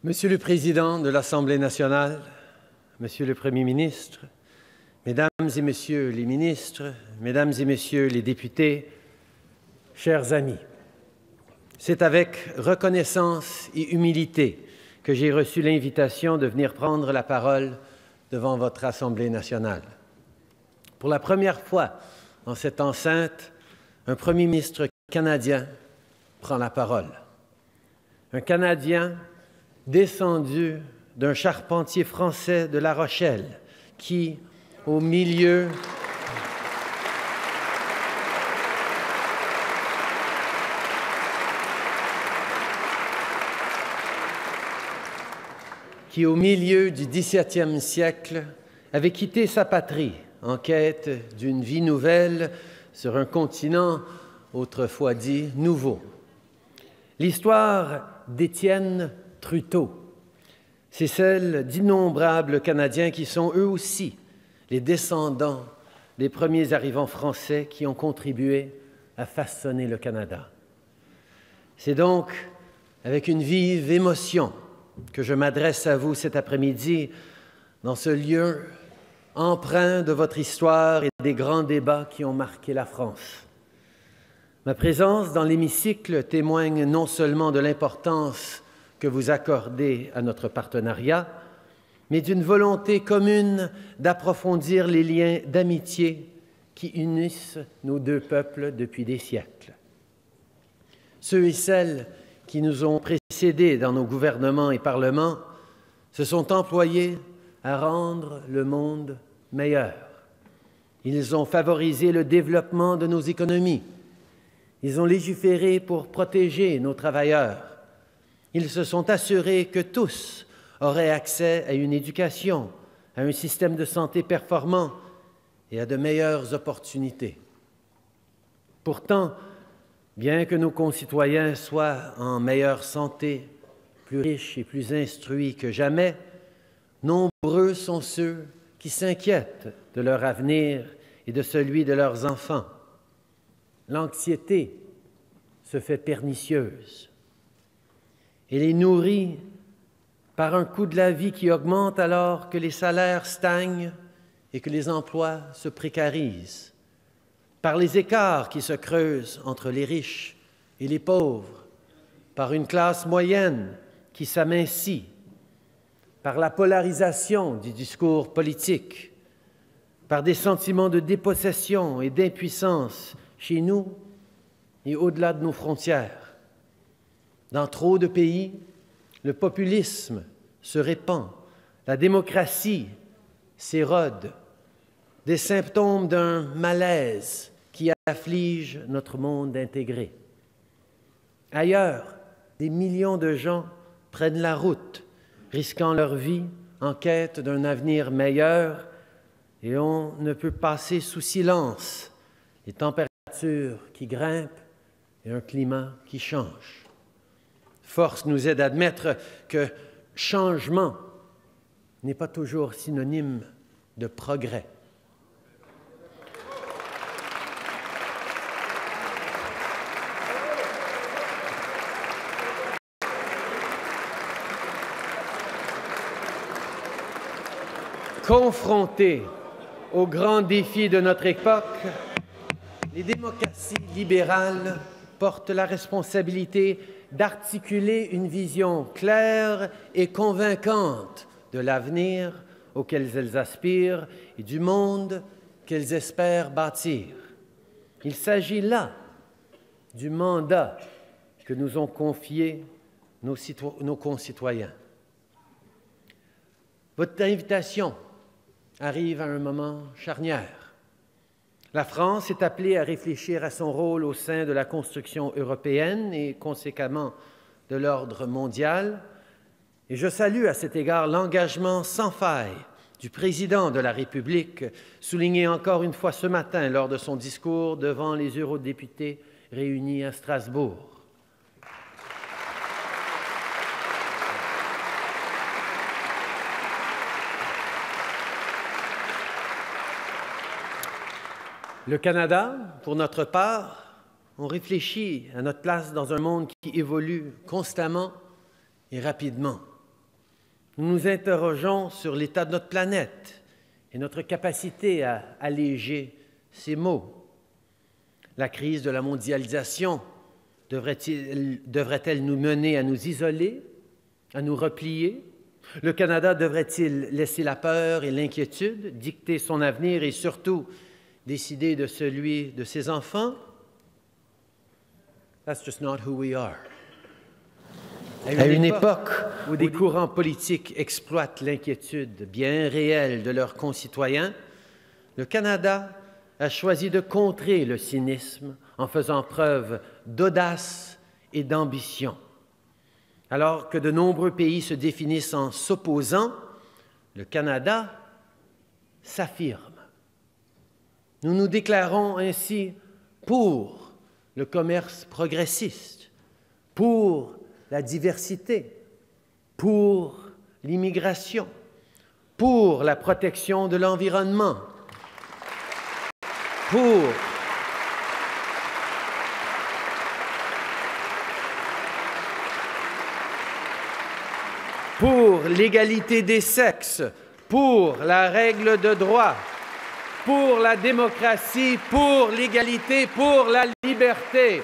Monsieur le Président de l'Assemblée nationale, Monsieur le Premier ministre, Mesdames et Messieurs les ministres, Mesdames et Messieurs les députés, chers amis, c'est avec reconnaissance et humilité que j'ai reçu l'invitation de venir prendre la parole devant votre Assemblée nationale. Pour la première fois en cette enceinte, un Premier ministre canadien prend la parole. Un Canadien descendu d'un charpentier français de La Rochelle qui, au milieu du XVIIe siècle, avait quitté sa patrie en quête d'une vie nouvelle sur un continent autrefois dit nouveau. L'histoire d'Étienne Truteau, c'est celle d'innombrables Canadiens qui sont eux aussi les descendants des premiers arrivants français qui ont contribué à façonner le Canada. C'est donc avec une vive émotion que je m'adresse à vous cet après-midi dans ce lieu empreint de votre histoire et des grands débats qui ont marqué la France. Ma présence dans l'hémicycle témoigne non seulement de l'importance que vous accordez à notre partenariat, mais d'une volonté commune d'approfondir les liens d'amitié qui unissent nos deux peuples depuis des siècles. Ceux et celles qui nous ont précédés dans nos gouvernements et parlements se sont employés à rendre le monde meilleur. Ils ont favorisé le développement de nos économies. Ils ont légiféré pour protéger nos travailleurs. Ils se sont assurés que tous auraient accès à une éducation, à un système de santé performant et à de meilleures opportunités. Pourtant, bien que nos concitoyens soient en meilleure santé, plus riches et plus instruits que jamais, nombreux sont ceux qui s'inquiètent de leur avenir et de celui de leurs enfants. L'anxiété se fait pernicieuse. Elle est nourrie par un coût de la vie qui augmente alors que les salaires stagnent et que les emplois se précarisent, par les écarts qui se creusent entre les riches et les pauvres, par une classe moyenne qui s'amincit, par la polarisation du discours politique, par des sentiments de dépossession et d'impuissance chez nous et au-delà de nos frontières. Dans trop de pays, le populisme se répand, la démocratie s'érode, des symptômes d'un malaise qui afflige notre monde intégré. Ailleurs, des millions de gens prennent la route, risquant leur vie en quête d'un avenir meilleur, et on ne peut passer sous silence les températures qui grimpent et un climat qui change. Force nous est d'admettre que changement n'est pas toujours synonyme de progrès. Confrontés aux grands défis de notre époque, les démocraties libérales portent la responsabilité d'articuler une vision claire et convaincante de l'avenir auquel elles aspirent et du monde qu'elles espèrent bâtir. Il s'agit là du mandat que nous ont confié nos concitoyens. Votre invitation arrive à un moment charnière. La France est appelée à réfléchir à son rôle au sein de la construction européenne et conséquemment de l'ordre mondial. Et je salue à cet égard l'engagement sans faille du président de la République, souligné encore une fois ce matin lors de son discours devant les eurodéputés réunis à Strasbourg. Le Canada, pour notre part, on réfléchit à notre place dans un monde qui évolue constamment et rapidement. nous nous interrogeons sur l'état de notre planète et notre capacité à alléger ces maux. La crise de la mondialisation devrait-elle nous mener à nous isoler, à nous replier? Le Canada devrait-il laisser la peur et l'inquiétude dicter son avenir et surtout décider de celui de ses enfants? That's just not who we are. À une époque où des courants politiques exploitent l'inquiétude bien réelle de leurs concitoyens, le Canada a choisi de contrer le cynisme en faisant preuve d'audace et d'ambition. Alors que de nombreux pays se définissent en s'opposant, le Canada s'affirme. Nous nous déclarons ainsi pour le commerce progressiste, pour la diversité, pour l'immigration, pour la protection de l'environnement, pour l'égalité des sexes, pour la règle de droit, pour la démocratie, pour l'égalité, pour la liberté.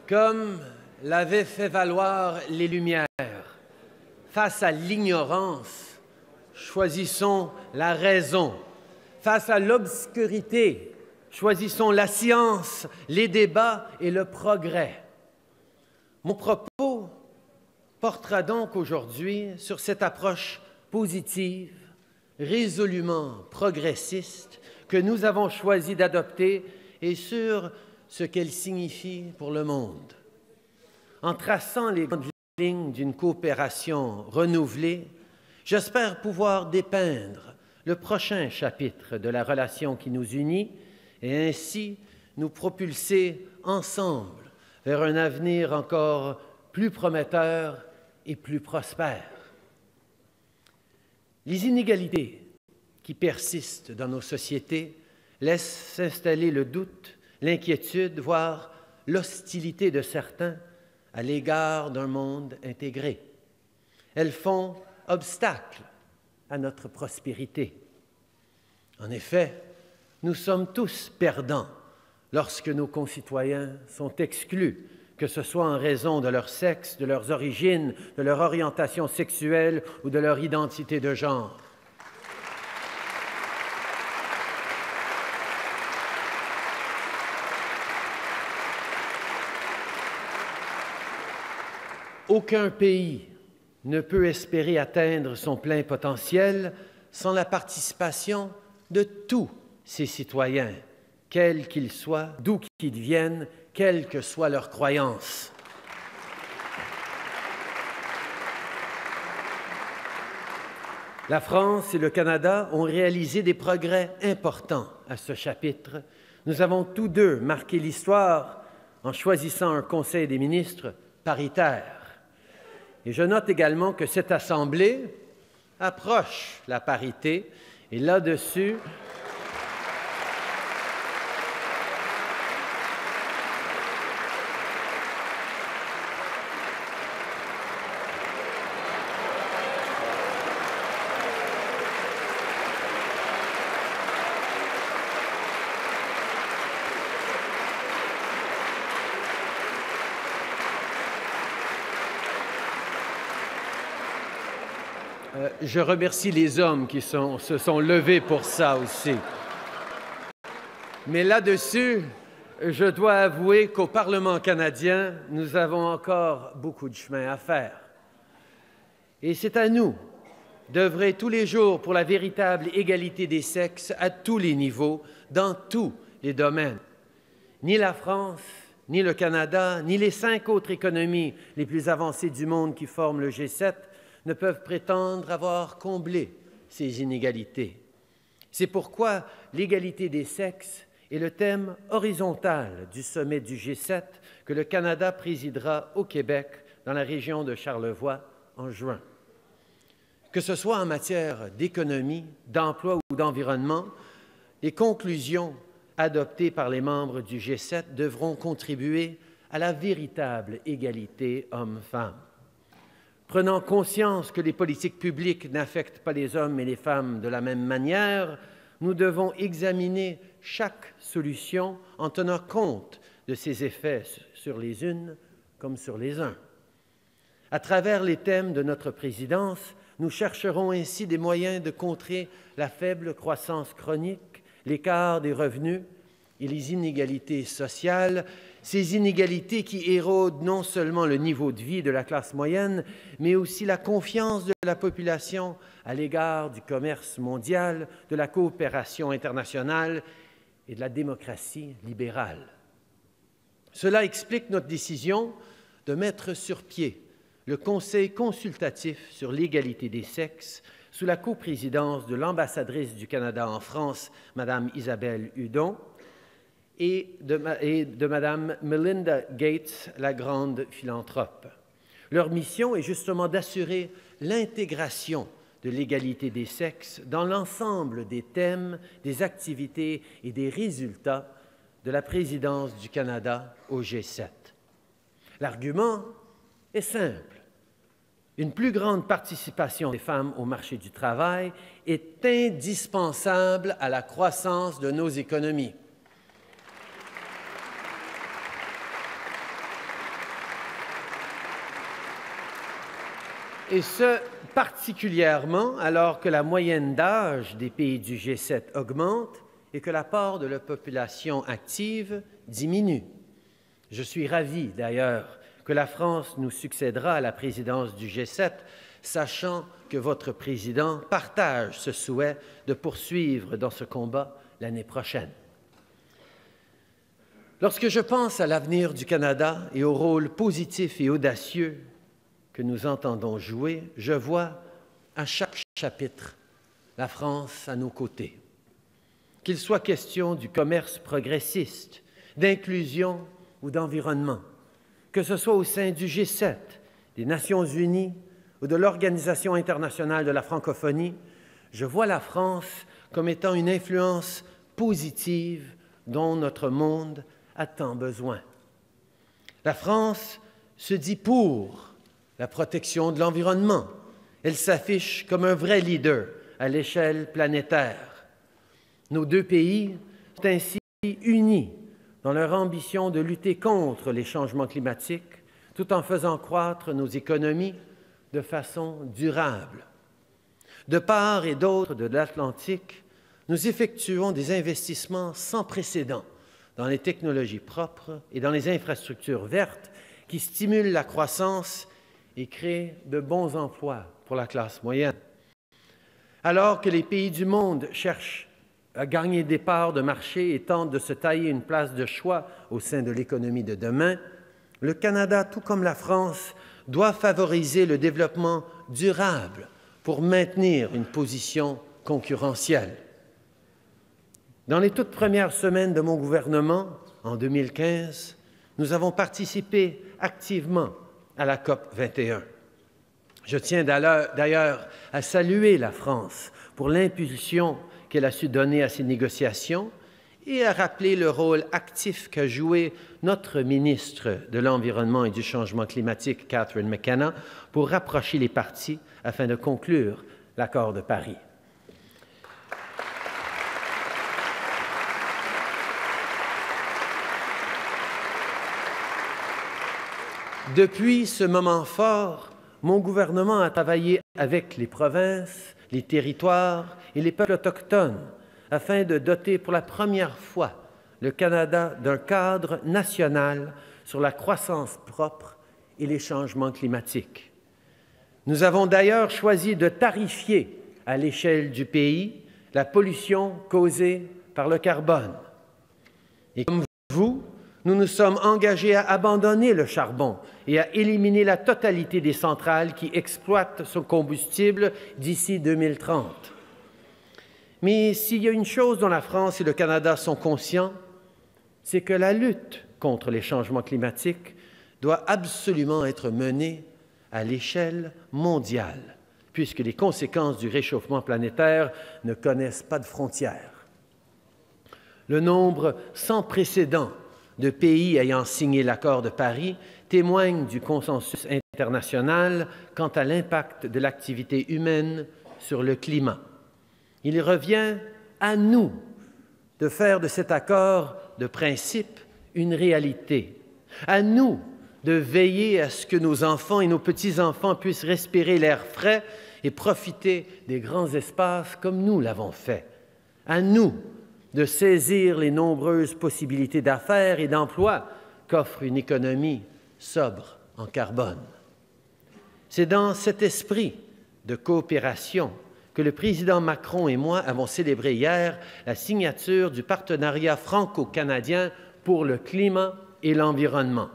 Comme l'avaient fait valoir les Lumières, face à l'ignorance, choisissons la raison. Face à l'obscurité, choisissons la science, les débats et le progrès. Mon propos portera donc aujourd'hui sur cette approche positive, résolument progressiste que nous avons choisi d'adopter et sur ce qu'elle signifie pour le monde. En traçant les grandes lignes d'une coopération renouvelée, j'espère pouvoir dépeindre le prochain chapitre de la relation qui nous unit et ainsi nous propulser ensemble vers un avenir encore plus prometteur et plus prospère. Les inégalités qui persistent dans nos sociétés laissent s'installer le doute, l'inquiétude, voire l'hostilité de certains à l'égard d'un monde intégré. Elles font obstacle à notre prospérité. En effet, nous sommes tous perdants lorsque nos concitoyens sont exclus, que ce soit en raison de leur sexe, de leurs origines, de leur orientation sexuelle ou de leur identité de genre. Aucun pays ne peut espérer atteindre son plein potentiel sans la participation de tous ses citoyens, quels qu'ils soient, d'où qu'ils viennent, quelles que soient leurs croyances. La France et le Canada ont réalisé des progrès importants à ce chapitre. Nous avons tous deux marqué l'histoire en choisissant un Conseil des ministres paritaire. Et je note également que cette Assemblée approche la parité et là-dessus, je remercie les hommes qui se sont levés pour ça aussi. Mais là-dessus, je dois avouer qu'au Parlement canadien, nous avons encore beaucoup de chemin à faire. Et c'est à nous d'œuvrer tous les jours pour la véritable égalité des sexes à tous les niveaux, dans tous les domaines. Ni la France, ni le Canada, ni les 5 autres économies les plus avancées du monde qui forment le G7 ne peuvent prétendre avoir comblé ces inégalités. C'est pourquoi l'égalité des sexes est le thème horizontal du sommet du G7 que le Canada présidera au Québec, dans la région de Charlevoix, en juin. Que ce soit en matière d'économie, d'emploi ou d'environnement, les conclusions adoptées par les membres du G7 devront contribuer à la véritable égalité hommes-femmes. Prenant conscience que les politiques publiques n'affectent pas les hommes et les femmes de la même manière, nous devons examiner chaque solution en tenant compte de ses effets sur les unes comme sur les uns. À travers les thèmes de notre présidence, nous chercherons ainsi des moyens de contrer la faible croissance chronique, l'écart des revenus et les inégalités sociales, ces inégalités qui érodent non seulement le niveau de vie de la classe moyenne, mais aussi la confiance de la population à l'égard du commerce mondial, de la coopération internationale et de la démocratie libérale. Cela explique notre décision de mettre sur pied le Conseil consultatif sur l'égalité des sexes sous la coprésidence de l'ambassadrice du Canada en France, Mme Isabelle Hudon, et de Mme Melinda Gates, la grande philanthrope. Leur mission est justement d'assurer l'intégration de l'égalité des sexes dans l'ensemble des thèmes, des activités et des résultats de la présidence du Canada au G7. L'argument est simple. Une plus grande participation des femmes au marché du travail est indispensable à la croissance de nos économies. Et ce, particulièrement alors que la moyenne d'âge des pays du G7 augmente et que l'apport de la population active diminue. Je suis ravi, d'ailleurs, que la France nous succédera à la présidence du G7, sachant que votre président partage ce souhait de poursuivre dans ce combat l'année prochaine. Lorsque je pense à l'avenir du Canada et au rôle positif et audacieux que nous entendons jouer, je vois à chaque chapitre la France à nos côtés. Qu'il soit question du commerce progressiste, d'inclusion ou d'environnement, que ce soit au sein du G7, des Nations unies ou de l'Organisation internationale de la francophonie, je vois la France comme étant une influence positive dont notre monde a tant besoin. La France se dit pour la protection de l'environnement. Elle s'affiche comme un vrai leader à l'échelle planétaire. Nos deux pays sont ainsi unis dans leur ambition de lutter contre les changements climatiques, tout en faisant croître nos économies de façon durable. De part et d'autre de l'Atlantique, nous effectuons des investissements sans précédent dans les technologies propres et dans les infrastructures vertes qui stimulent la croissance et créent de bons emplois pour la classe moyenne. Alors que les pays du monde cherchent à gagner des parts de marché et tentent de se tailler une place de choix au sein de l'économie de demain, le Canada, tout comme la France, doit favoriser le développement durable pour maintenir une position concurrentielle. Dans les toutes premières semaines de mon gouvernement, en 2015, nous avons participé activement à la COP 21. Je tiens d'ailleurs à saluer la France pour l'impulsion qu'elle a su donner à ces négociations et à rappeler le rôle actif qu'a joué notre ministre de l'Environnement et du Changement climatique, Catherine McKenna, pour rapprocher les parties afin de conclure l'accord de Paris. Depuis ce moment fort, mon gouvernement a travaillé avec les provinces, les territoires et les peuples autochtones afin de doter pour la première fois le Canada d'un cadre national sur la croissance propre et les changements climatiques. Nous avons d'ailleurs choisi de tarifier à l'échelle du pays la pollution causée par le carbone. Et comme vous, Nous nous sommes engagés à abandonner le charbon et à éliminer la totalité des centrales qui exploitent ce combustible d'ici 2030. Mais s'il y a une chose dont la France et le Canada sont conscients, c'est que la lutte contre les changements climatiques doit absolument être menée à l'échelle mondiale, puisque les conséquences du réchauffement planétaire ne connaissent pas de frontières. Le nombre sans précédent de pays ayant signé l'accord de Paris témoigne du consensus international quant à l'impact de l'activité humaine sur le climat. Il revient à nous de faire de cet accord de principe une réalité, à nous de veiller à ce que nos enfants et nos petits-enfants puissent respirer l'air frais et profiter des grands espaces comme nous l'avons fait, à nous de saisir les nombreuses possibilités d'affaires et d'emploi qu'offre une économie sobre en carbone. C'est dans cet esprit de coopération que le président Macron et moi avons célébré hier la signature du partenariat franco-canadien pour le climat et l'environnement.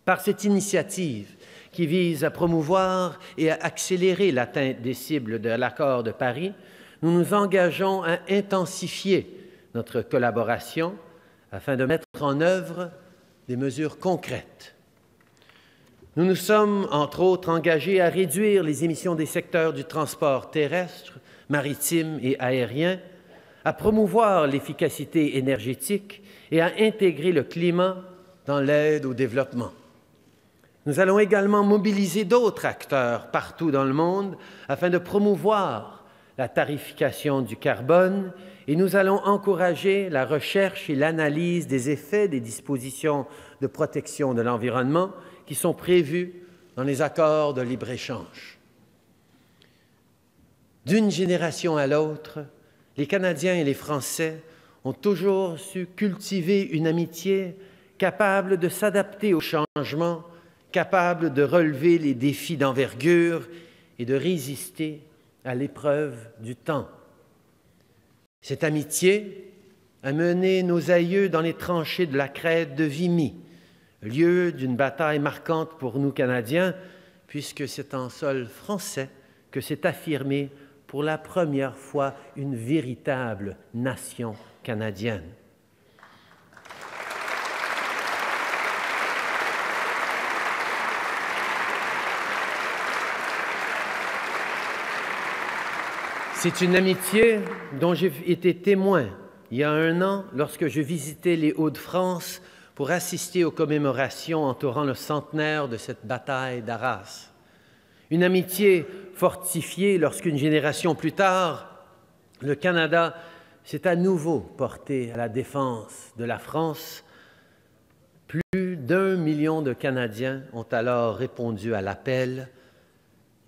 Par cette initiative qui vise à promouvoir et à accélérer l'atteinte des cibles de l'accord de Paris, nous nous engageons à intensifier notre collaboration afin de mettre en œuvre des mesures concrètes. Nous nous sommes, entre autres, engagés à réduire les émissions des secteurs du transport terrestre, maritime et aérien, à promouvoir l'efficacité énergétique et à intégrer le climat dans l'aide au développement. Nous allons également mobiliser d'autres acteurs partout dans le monde afin de promouvoir la tarification du carbone et nous allons encourager la recherche et l'analyse des effets des dispositions de protection de l'environnement qui sont prévues dans les accords de libre-échange. D'une génération à l'autre, les Canadiens et les Français ont toujours su cultiver une amitié capable de s'adapter aux changements, capable de relever les défis d'envergure et de résister à l'épreuve du temps. Cette amitié a mené nos aïeux dans les tranchées de la crête de Vimy, lieu d'une bataille marquante pour nous Canadiens, puisque c'est en sol français que s'est affirmée pour la première fois une véritable nation canadienne. C'est une amitié dont j'ai été témoin il y a 1 an lorsque je visitais les Hauts-de-France pour assister aux commémorations entourant le centenaire de cette bataille d'Arras. Une amitié fortifiée lorsqu'une génération plus tard, le Canada s'est à nouveau porté à la défense de la France. Plus d'1 million de Canadiens ont alors répondu à l'appel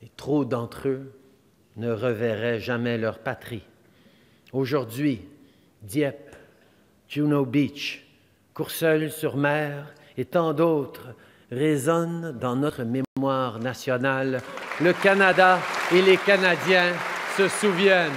et trop d'entre eux ne reverraient jamais leur patrie. Aujourd'hui, Dieppe, Juno Beach, Courseulles-sur-Mer et tant d'autres résonnent dans notre mémoire nationale. Le Canada et les Canadiens se souviennent.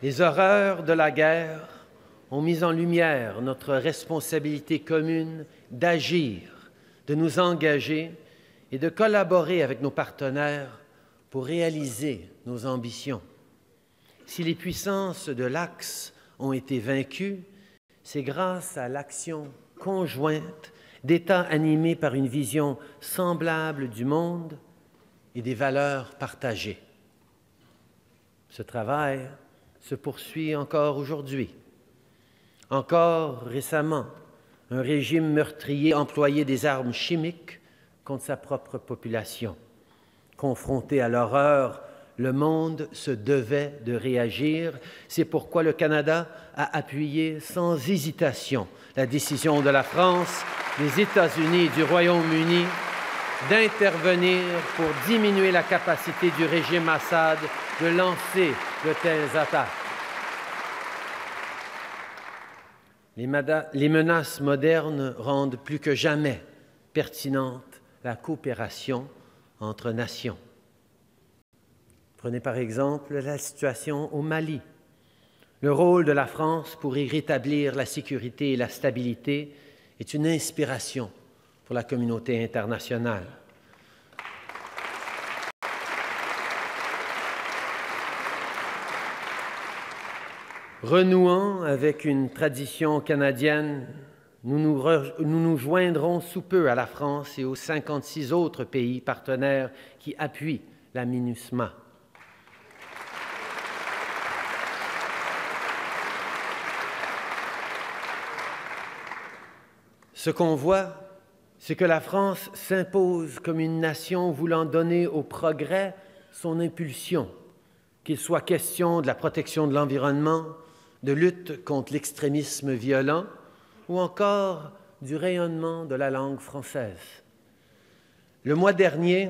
Les horreurs de la guerre ont mis en lumière notre responsabilité commune d'agir, de nous engager et de collaborer avec nos partenaires pour réaliser nos ambitions. Si les puissances de l'Axe ont été vaincues, c'est grâce à l'action conjointe d'États animés par une vision semblable du monde et des valeurs partagées. Ce travail se poursuit encore aujourd'hui. Encore récemment, un régime meurtrier employait des armes chimiques contre sa propre population. Confronté à l'horreur, Le monde se devait de réagir. C'est pourquoi le Canada a appuyé sans hésitation la décision de la France, des États-Unis et du Royaume-Uni d'intervenir pour diminuer la capacité du régime Assad de lancer de telles attaques. Les menaces modernes rendent plus que jamais pertinente la coopération entre nations. Prenez par exemple la situation au Mali. Le rôle de la France pour y rétablir la sécurité et la stabilité est une inspiration pour la communauté internationale. Renouant avec une tradition canadienne, nous nous joindrons sous peu à la France et aux 56 autres pays partenaires qui appuient la MINUSMA. Ce qu'on voit, c'est que la France s'impose comme une nation voulant donner au progrès son impulsion, qu'il soit question de la protection de l'environnement, de lutte contre l'extrémisme violent ou encore du rayonnement de la langue française. Le mois dernier,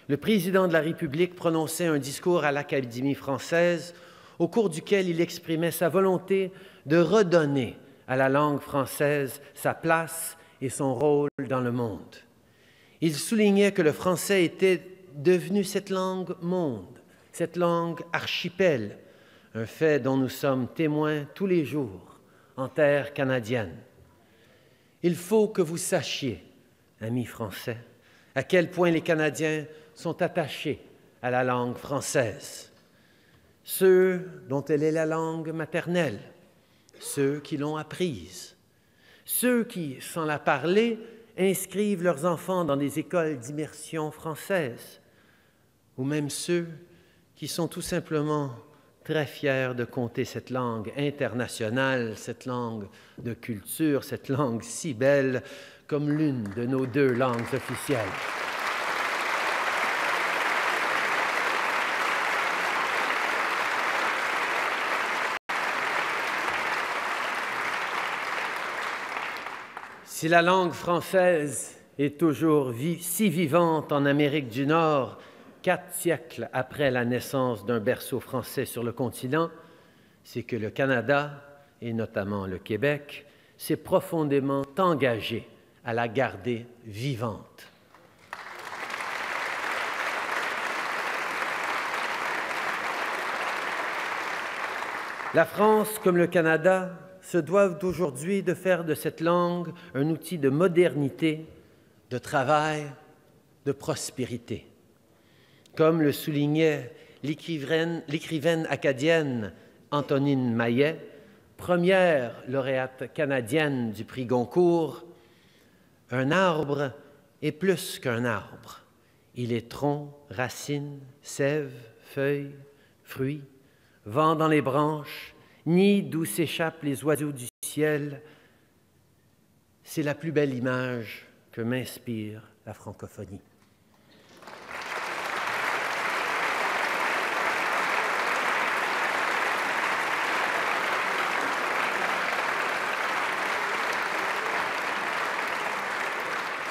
le président de la République prononçait un discours à l'Académie française au cours duquel il exprimait sa volonté de redonner à la langue française sa place et son rôle dans le monde. Il soulignait que le français était devenu cette langue monde, cette langue archipel, un fait dont nous sommes témoins tous les jours en terre canadienne. Il faut que vous sachiez, amis français, à quel point les Canadiens sont attachés à la langue française. Ceux dont elle est la langue maternelle, ceux qui l'ont apprise, ceux qui, sans la parler, inscrivent leurs enfants dans des écoles d'immersion française, ou même ceux qui sont tout simplement très fiers de compter cette langue internationale, cette langue de culture, cette langue si belle comme l'une de nos 2 langues officielles. Si la langue française est toujours si vivante en Amérique du Nord, 4 siècles après la naissance d'un berceau français sur le continent, c'est que le Canada, et notamment le Québec, s'est profondément engagé à la garder vivante. La France, comme le Canada, se doivent aujourd'hui de faire de cette langue un outil de modernité, de travail, de prospérité. Comme le soulignait l'écrivaine acadienne Antonine Maillet, première lauréate canadienne du prix Goncourt, « Un arbre est plus qu'un arbre. Il est tronc, racines, sève, feuilles, fruits, vent dans les branches, nid d'où s'échappent les oiseaux du ciel. C'est la plus belle image que m'inspire la francophonie. »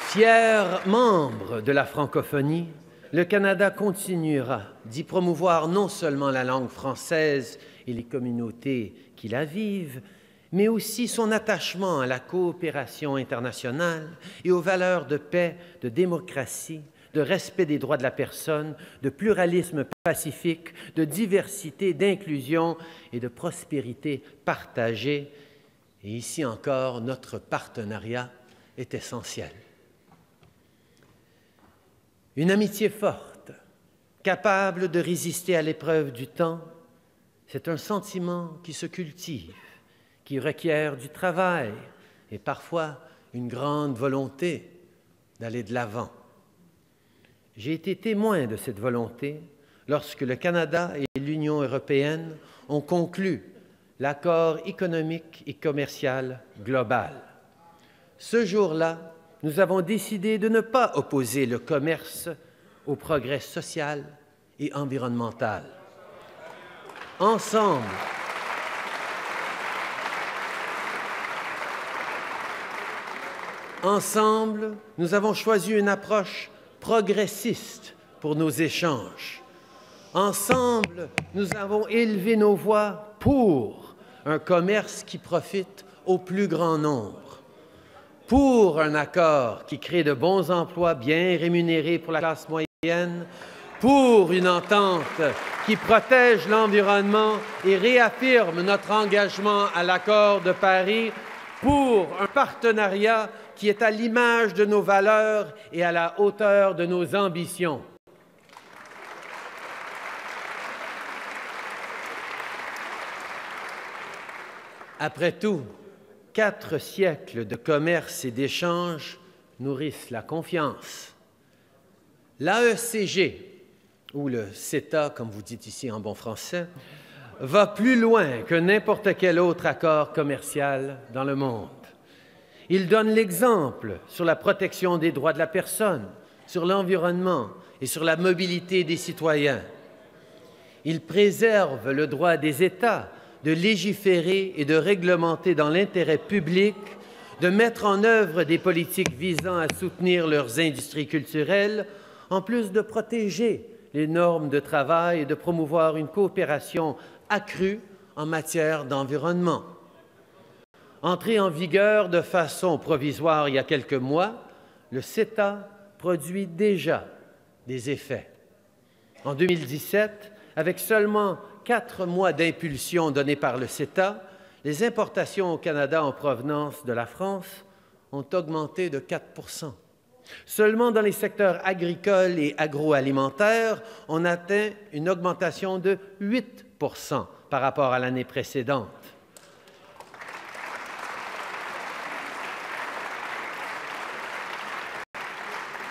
Fier membre de la francophonie, le Canada continuera d'y promouvoir non seulement la langue française et les communautés qui la vivent, mais aussi son attachement à la coopération internationale et aux valeurs de paix, de démocratie, de respect des droits de la personne, de pluralisme pacifique, de diversité, d'inclusion et de prospérité partagée. Et ici encore, notre partenariat est essentiel. Une amitié forte, capable de résister à l'épreuve du temps, c'est un sentiment qui se cultive, qui requiert du travail et parfois une grande volonté d'aller de l'avant. J'ai été témoin de cette volonté lorsque le Canada et l'Union européenne ont conclu l'accord économique et commercial global. Ce jour-là, nous avons décidé de ne pas opposer le commerce au progrès social, et environnementale. Ensemble, nous avons choisi une approche progressiste pour nos échanges. Ensemble, nous avons élevé nos voix pour un commerce qui profite au plus grand nombre, pour un accord qui crée de bons emplois bien rémunérés pour la classe moyenne, pour une entente qui protège l'environnement et réaffirme notre engagement à l'accord de Paris, pour un partenariat qui est à l'image de nos valeurs et à la hauteur de nos ambitions. Après tout, 4 siècles de commerce et d'échanges nourrissent la confiance. L'AECG, ou le CETA, comme vous dites ici en bon français, va plus loin que n'importe quel autre accord commercial dans le monde. Il donne l'exemple sur la protection des droits de la personne, sur l'environnement et sur la mobilité des citoyens. Il préserve le droit des États de légiférer et de réglementer dans l'intérêt public, de mettre en œuvre des politiques visant à soutenir leurs industries culturelles, en plus de protéger les normes de travail et de promouvoir une coopération accrue en matière d'environnement. Entré en vigueur de façon provisoire il y a quelques mois, le CETA produit déjà des effets. En 2017, avec seulement 4 mois d'impulsion donnés par le CETA, les importations au Canada en provenance de la France ont augmenté de 4 %. Seulement dans les secteurs agricoles et agroalimentaires, on atteint une augmentation de 8 % par rapport à l'année précédente.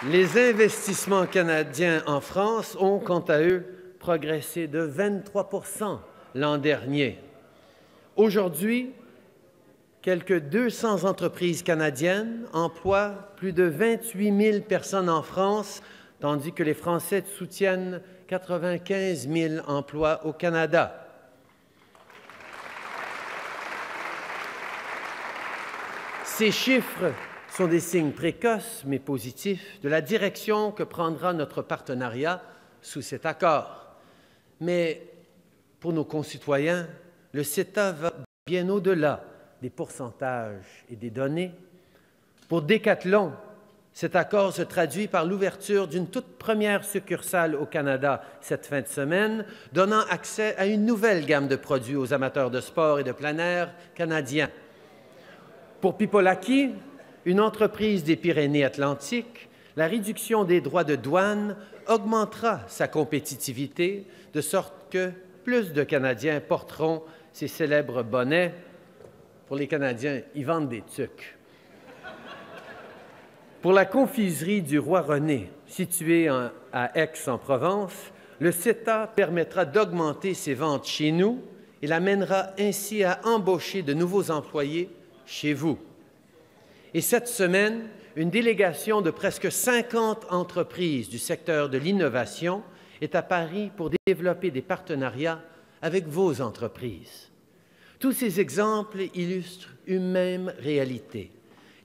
Les investissements canadiens en France ont, quant à eux, progressé de 23 % l'an dernier. Aujourd'hui, quelques 200 entreprises canadiennes emploient plus de 28 000 personnes en France, tandis que les Français soutiennent 95 000 emplois au Canada. Ces chiffres sont des signes précoces, mais positifs, de la direction que prendra notre partenariat sous cet accord. Mais pour nos concitoyens, le CETA va bien au-delà des pourcentages et des données. Pour Decathlon, cet accord se traduit par l'ouverture d'une toute première succursale au Canada cette fin de semaine, donnant accès à une nouvelle gamme de produits aux amateurs de sport et de plein air canadiens. Pour Pipolaki, une entreprise des Pyrénées-Atlantiques, la réduction des droits de douane augmentera sa compétitivité, de sorte que plus de Canadiens porteront ces célèbres bonnets. Pour les Canadiens, ils vendent des tucs. Pour la confiserie du Roi René, située à Aix-en-Provence, le CETA permettra d'augmenter ses ventes chez nous et l'amènera ainsi à embaucher de nouveaux employés chez vous. Et cette semaine, une délégation de presque 50 entreprises du secteur de l'innovation est à Paris pour développer des partenariats avec vos entreprises. Tous ces exemples illustrent une même réalité.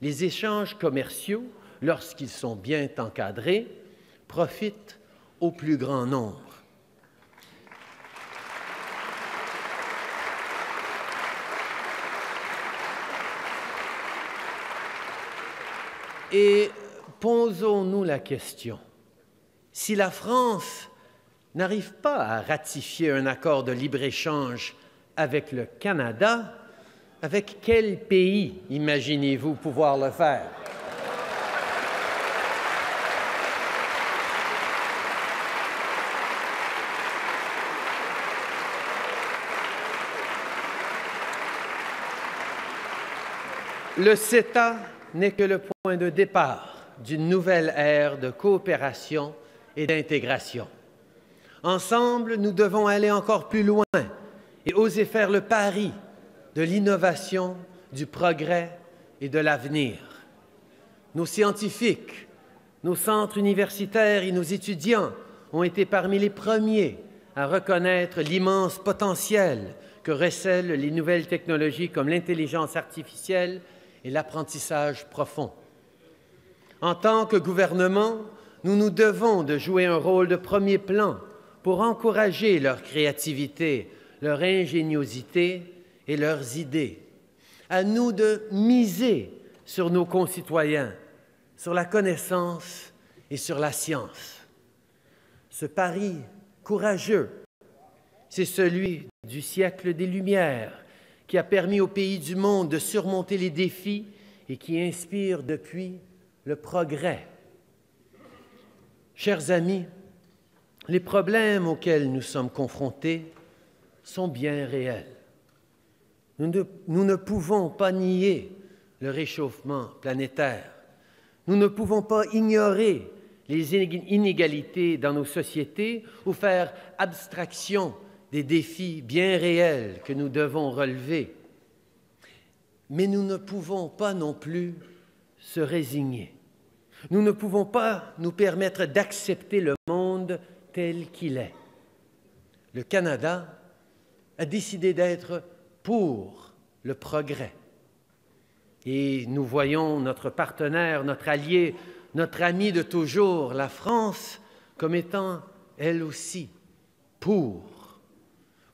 Les échanges commerciaux, lorsqu'ils sont bien encadrés, profitent au plus grand nombre. Et posons-nous la question, si la France n'arrive pas à ratifier un accord de libre-échange avec le Canada, avec quel pays imaginez-vous pouvoir le faire? Le CETA n'est que le point de départ d'une nouvelle ère de coopération et d'intégration. Ensemble, nous devons aller encore plus loin et oser faire le pari de l'innovation, du progrès et de l'avenir. Nos scientifiques, nos centres universitaires et nos étudiants ont été parmi les premiers à reconnaître l'immense potentiel que recèlent les nouvelles technologies comme l'intelligence artificielle et l'apprentissage profond. En tant que gouvernement, nous nous devons de jouer un rôle de premier plan pour encourager leur créativité, leur ingéniosité et leurs idées. À nous de miser sur nos concitoyens, sur la connaissance et sur la science. Ce pari courageux, c'est celui du siècle des Lumières qui a permis aux pays du monde de surmonter les défis et qui inspire depuis le progrès. Chers amis, les problèmes auxquels nous sommes confrontés sont bien réels. Nous ne pouvons pas nier le réchauffement planétaire. Nous ne pouvons pas ignorer les inégalités dans nos sociétés ou faire abstraction des défis bien réels que nous devons relever. Mais nous ne pouvons pas non plus se résigner. Nous ne pouvons pas nous permettre d'accepter le monde tel qu'il est. Le Canada a décidé d'être pour le progrès. Et nous voyons notre partenaire, notre allié, notre ami de toujours, la France, comme étant, elle aussi, pour.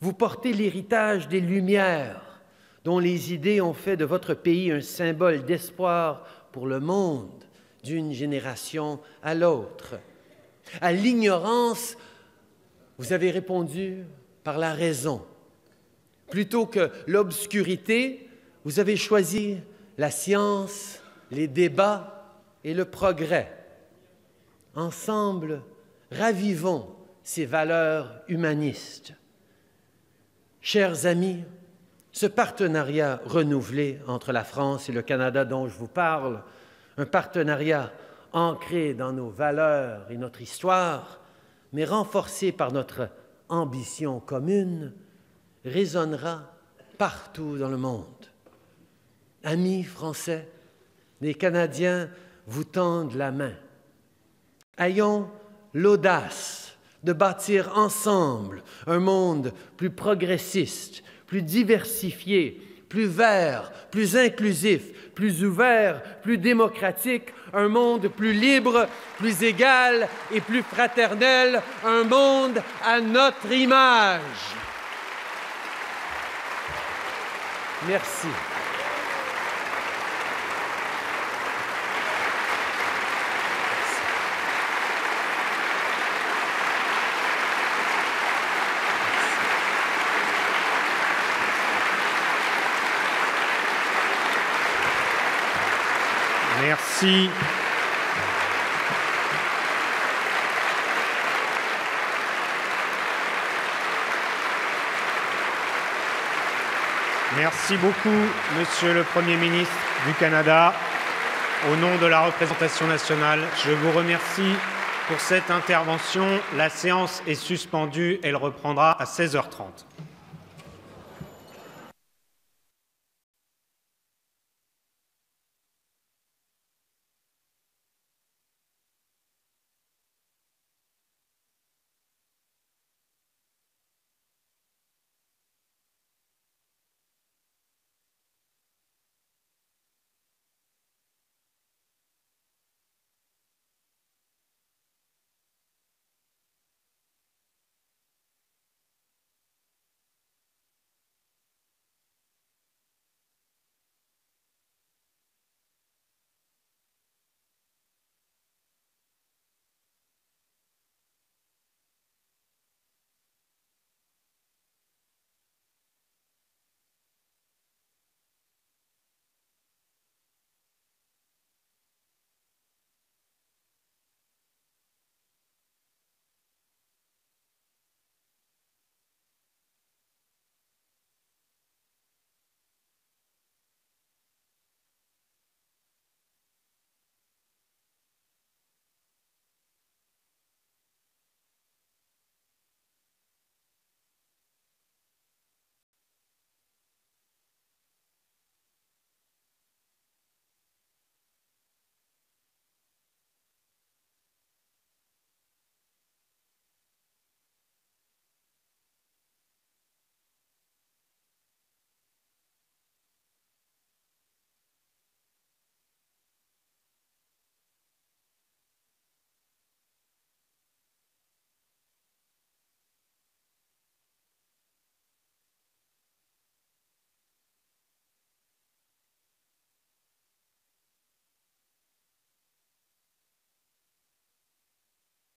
Vous portez l'héritage des Lumières, dont les idées ont fait de votre pays un symbole d'espoir pour le monde, d'une génération à l'autre. À l'ignorance, vous avez répondu par la raison. Plutôt que l'obscurité, vous avez choisi la science, les débats et le progrès. Ensemble, ravivons ces valeurs humanistes. Chers amis, ce partenariat renouvelé entre la France et le Canada dont je vous parle, un partenariat ancré dans nos valeurs et notre histoire, mais renforcé par notre ambition commune, résonnera partout dans le monde. Amis français, les Canadiens vous tendent la main. Ayons l'audace de bâtir ensemble un monde plus progressiste, plus diversifié, plus vert, plus inclusif, plus ouvert, plus démocratique, un monde plus libre, plus égal et plus fraternel, un monde à notre image. Merci. Merci. Merci beaucoup, Monsieur le Premier ministre du Canada. Au nom de la représentation nationale, je vous remercie pour cette intervention. La séance est suspendue. Elle reprendra à 16h30.